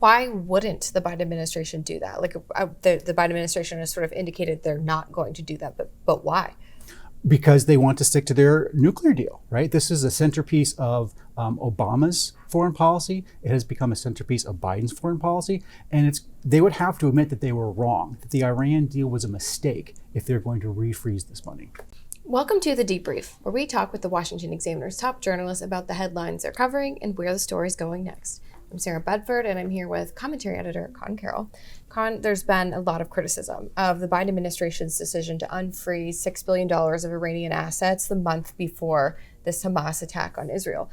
Why wouldn't the Biden administration do that? Like the Biden administration has sort of indicated they're not going to do that, but why? Because they want to stick to their nuclear deal, right? This is a centerpiece of Obama's foreign policy. It has become a centerpiece of Biden's foreign policy. And they would have to admit that they were wrong, that the Iran deal was a mistake if they're going to refreeze this money. Welcome to the Debrief, where we talk with the Washington Examiner's top journalists about the headlines they're covering and where the story's going next. I'm Sarah Bedford, and I'm here with commentary editor Conn Carroll. Conn, there's been a lot of criticism of the Biden administration's decision to unfreeze $6 billion of Iranian assets the month before this Hamas attack on Israel.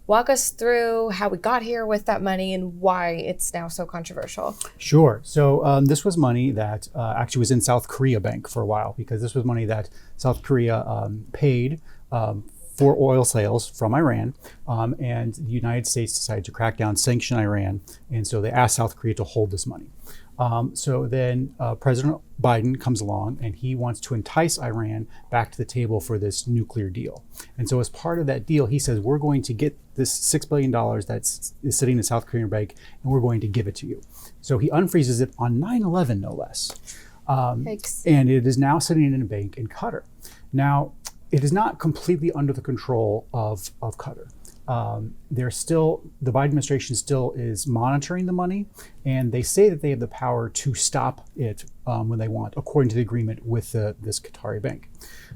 Walk us through how we got here with that money and why it's now so controversial. Sure. So this was money that actually was in South Korea Bank for a while, because this was money that South Korea paid for oil sales from Iran, and the United States decided to crack down, sanction Iran, and so they asked South Korea to hold this money. So then President Biden comes along and he wants to entice Iran back to the table for this nuclear deal. And so as part of that deal, he says, we're going to get this $6 billion that's sitting in South Korean bank, and we're going to give it to you. So he unfreezes it on 9/11, no less. And it is now sitting in a bank in Qatar. Now, it is not completely under the control of Qatar. The Biden administration still is monitoring the money, and they say that they have the power to stop it when they want, according to the agreement with this Qatari bank.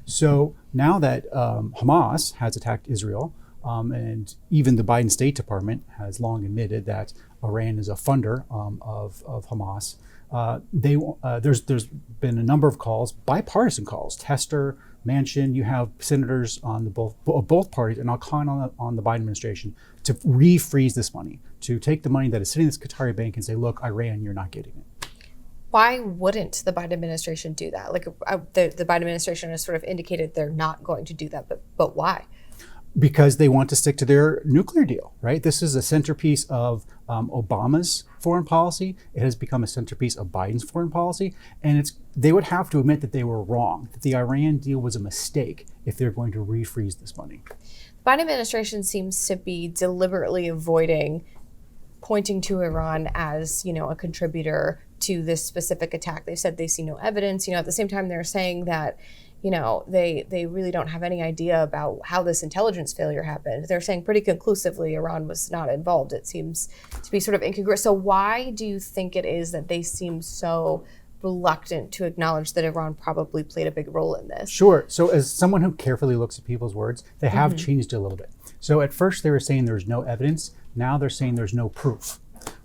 So now that Hamas has attacked Israel, and even the Biden State Department has long admitted that Iran is a funder of Hamas, there's been a number of calls, bipartisan calls, Tester, Manchin, you have senators on both parties, and I'll call on the Biden administration to refreeze this money, to take the money that is sitting in this Qatari bank and say, look, Iran, you're not getting it. Why wouldn't the Biden administration do that? Like the Biden administration has sort of indicated they're not going to do that, but why? Because they want to stick to their nuclear deal, right? This is a centerpiece of Obama's foreign policy. It has become a centerpiece of Biden's foreign policy. And they would have to admit that they were wrong, that the Iran deal was a mistake if they're going to refreeze this money. The Biden administration seems to be deliberately avoiding pointing to Iran as, a contributor to this specific attack. They've said they see no evidence. At the same time, they're saying that they really don't have any idea about how this intelligence failure happened. They're saying pretty conclusively Iran was not involved. It seems to be sort of incongruous. So why do you think it is that they seem so reluctant to acknowledge that Iran probably played a big role in this? Sure. So as someone who carefully looks at people's words, they have changed it a little bit. So at first they were saying there's no evidence. Now they're saying there's no proof,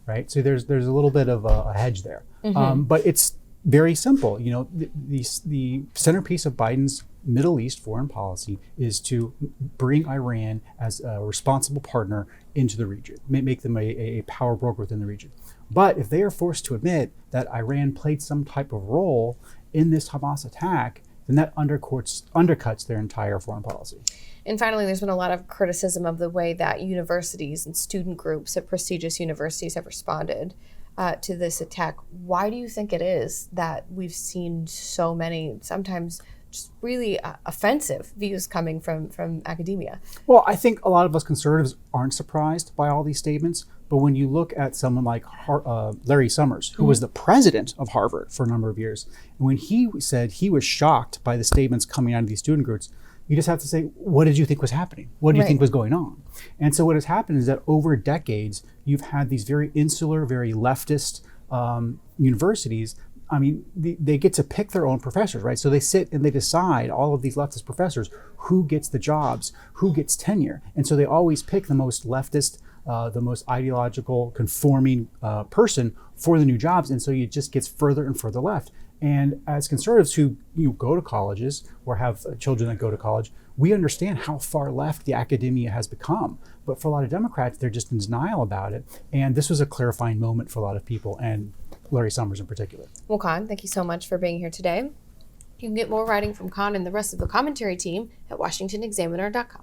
right? So there's a little bit of a hedge there. But it's very simple. The centerpiece of Biden's Middle East foreign policy is to bring Iran as a responsible partner into the region, make them a power broker within the region. But if they are forced to admit that Iran played some type of role in this Hamas attack, then that undercuts their entire foreign policy. And finally, there's been a lot of criticism of the way that universities and student groups at prestigious universities have responded to this attack. Why do you think it is that we've seen so many, sometimes just really offensive views coming from academia? Well, I think a lot of us conservatives aren't surprised by all these statements. But when you look at someone like Larry Summers, who was the president of Harvard for a number of years, and when he said he was shocked by the statements coming out of these student groups, you just have to say, what did you think was happening? What do you think was going on? And so what has happened is that over decades, you've had these very insular, very leftist universities. I mean, they get to pick their own professors, right? So they sit and they decide, all of these leftist professors, who gets the jobs, who gets tenure. And so they always pick the most leftist, the most ideological, conforming person for the new jobs. And so it just gets further and further left. And as conservatives who go to colleges or have children that go to college, we understand how far left the academia has become. But for a lot of Democrats, they're just in denial about it. And this was a clarifying moment for a lot of people, and Larry Summers in particular. Well, Conn, thank you so much for being here today. You can get more writing from Conn and the rest of the commentary team at washingtonexaminer.com.